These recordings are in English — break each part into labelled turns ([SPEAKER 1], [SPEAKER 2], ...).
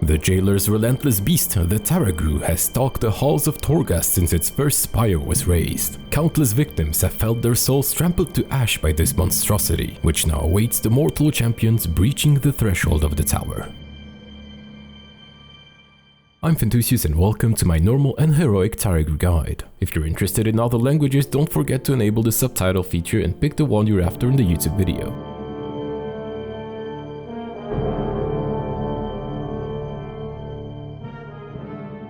[SPEAKER 1] The Jailer's relentless beast, the Tarragrue, has stalked the halls of Torghast since its first spire was raised. Countless victims have felt their souls trampled to ash by this monstrosity, which now awaits the mortal champions breaching the threshold of the tower. I'm Fintusius and welcome to my normal and heroic Tarragrue guide. If you're interested in other languages, don't forget to enable the subtitle feature and pick the one you're after in the YouTube video.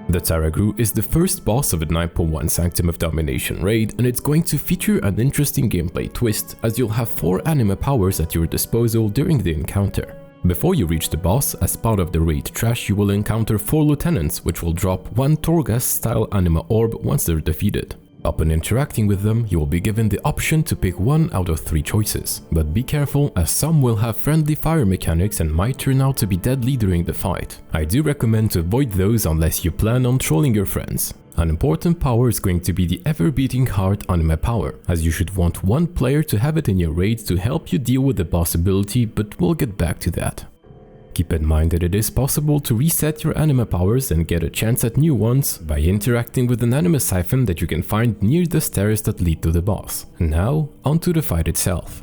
[SPEAKER 1] The Tarragrue is the first boss of the 9.1 Sanctum of Domination raid, and it's going to feature an interesting gameplay twist, as you'll have 4 anima powers at your disposal during the encounter. Before you reach the boss, as part of the raid trash, you will encounter 4 lieutenants, which will drop 1 Torghast-style anima orb once they're defeated. Upon interacting with them, you will be given the option to pick 1 out of 3 choices. But be careful, as some will have friendly fire mechanics and might turn out to be deadly during the fight. I do recommend to avoid those unless you plan on trolling your friends. An important power is going to be the ever-beating heart anima power, as you should want 1 player to have it in your raid to help you deal with the boss ability, but we'll get back to that. Keep in mind that it is possible to reset your anima powers and get a chance at new ones by interacting with an anima siphon that you can find near the stairs that lead to the boss. Now, onto the fight itself.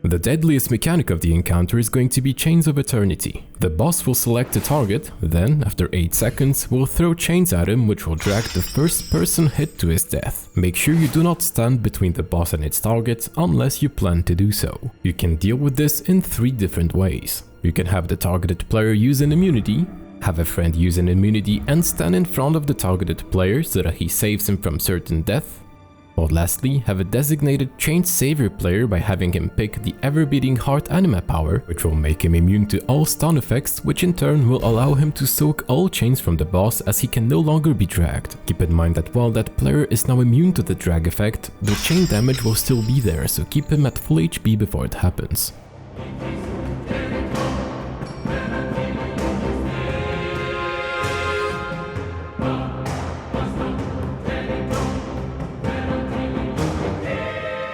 [SPEAKER 1] The deadliest mechanic of the encounter is going to be Chains of Eternity. The boss will select a target, then, after 8 seconds, will throw chains at him, which will drag the first person hit to his death. Make sure you do not stand between the boss and its target unless you plan to do so. You can deal with this in 3 different ways. You can have the targeted player use an immunity, have a friend use an immunity and stand in front of the targeted player so that he saves him from certain death, or lastly, have a designated chained savior player by having him pick the ever-beating heart anima power, which will make him immune to all stun effects, which in turn will allow him to soak all chains from the boss as he can no longer be dragged. Keep in mind that while that player is now immune to the drag effect, the chain damage will still be there, so keep him at full HP before it happens.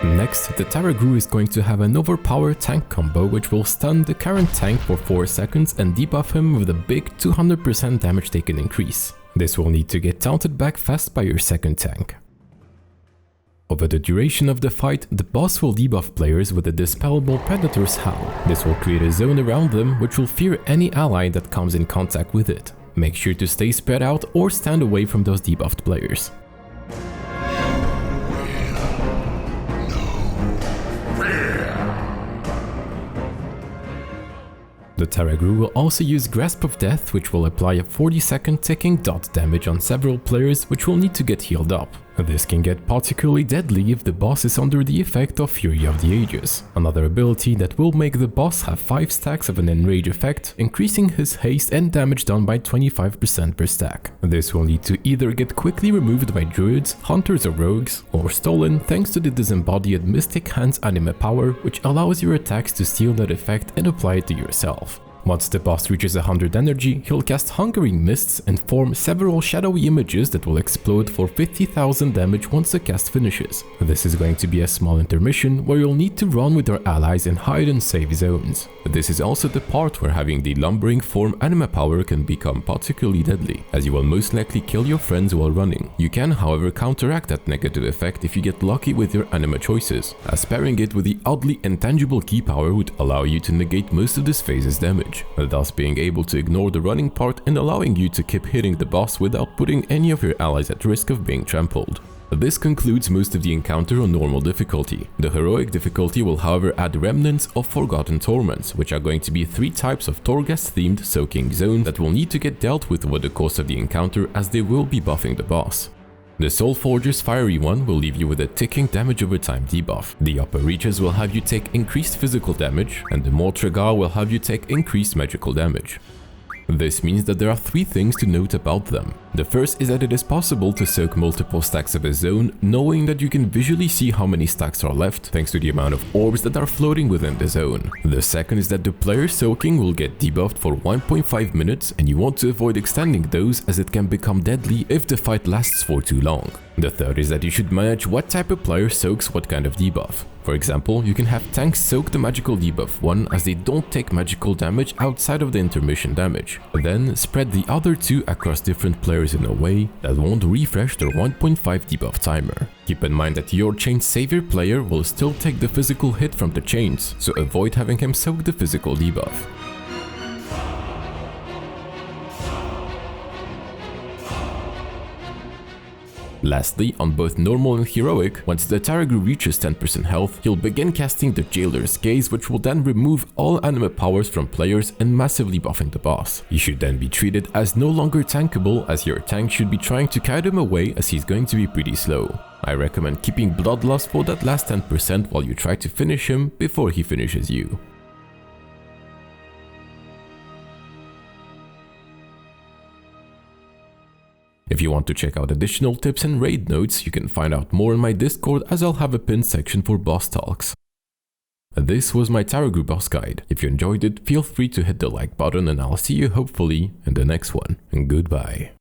[SPEAKER 1] Next, the Tarragrue is going to have an overpowered tank combo, which will stun the current tank for 4 seconds and debuff him with a big 200% damage taken increase. This will need to get taunted back fast by your second tank. Over the duration of the fight, the boss will debuff players with a Dispellable Predator's Howl. This will create a zone around them which will fear any ally that comes in contact with it. Make sure to stay spread out or stand away from those debuffed players. The Tarragrue will also use Grasp of Death, which will apply a 40-second ticking dot damage on several players, which will need to get healed up. This can get particularly deadly if the boss is under the effect of Fury of the Ages, another ability that will make the boss have 5 stacks of an Enrage effect, increasing his haste and damage done by 25% per stack. This will need to either get quickly removed by druids, hunters or rogues, or stolen thanks to the disembodied Mystic Hands anima power, which allows your attacks to steal that effect and apply it to yourself. Once the boss reaches 100 energy, he'll cast Hungering Mists and form several shadowy images that will explode for 50,000 damage once the cast finishes. This is going to be a small intermission where you'll need to run with your allies and hide in safe zones. This is also the part where having the Lumbering Form anima power can become particularly deadly, as you will most likely kill your friends while running. You can, however, counteract that negative effect if you get lucky with your anima choices, as pairing it with the oddly intangible key power would allow you to negate most of this phase's damage, thus being able to ignore the running part and allowing you to keep hitting the boss without putting any of your allies at risk of being trampled. This concludes most of the encounter on normal difficulty. The heroic difficulty will however add remnants of Forgotten Torments, which are going to be 3 types of Torghast-themed soaking zones that will need to get dealt with over the course of the encounter, as they will be buffing the boss. The Soulforger's Fiery one will leave you with a ticking damage over time debuff. The upper reaches will have you take increased physical damage, and the Mortragar will have you take increased magical damage. This means that there are 3 things to note about them. The first is that it is possible to soak multiple stacks of a zone, knowing that you can visually see how many stacks are left thanks to the amount of orbs that are floating within the zone. The second is that the player soaking will get debuffed for 1.5 minutes, and you want to avoid extending those as it can become deadly if the fight lasts for too long. The third is that you should manage what type of player soaks what kind of debuff. For example, you can have tanks soak the magical debuff 1 as they don't take magical damage outside of the intermission damage. Then spread the other 2 across different players in a way that won't refresh their 1.5 debuff timer. Keep in mind that your chain savior player will still take the physical hit from the chains, so avoid having him soak the physical debuff. Lastly, on both normal and heroic, once the Tarragu reaches 10% health, he'll begin casting the Jailer's Gaze, which will then remove all anime powers from players and massively buffing the boss. He should then be treated as no longer tankable, as your tank should be trying to kite him away as he's going to be pretty slow. I recommend keeping Bloodlust for that last 10% while you try to finish him before he finishes you. If you want to check out additional tips and raid notes, you can find out more in my Discord, as I'll have a pinned section for boss talks. This was my Tarragu boss guide. If you enjoyed it, feel free to hit the like button, and I'll see you hopefully in the next one. And goodbye.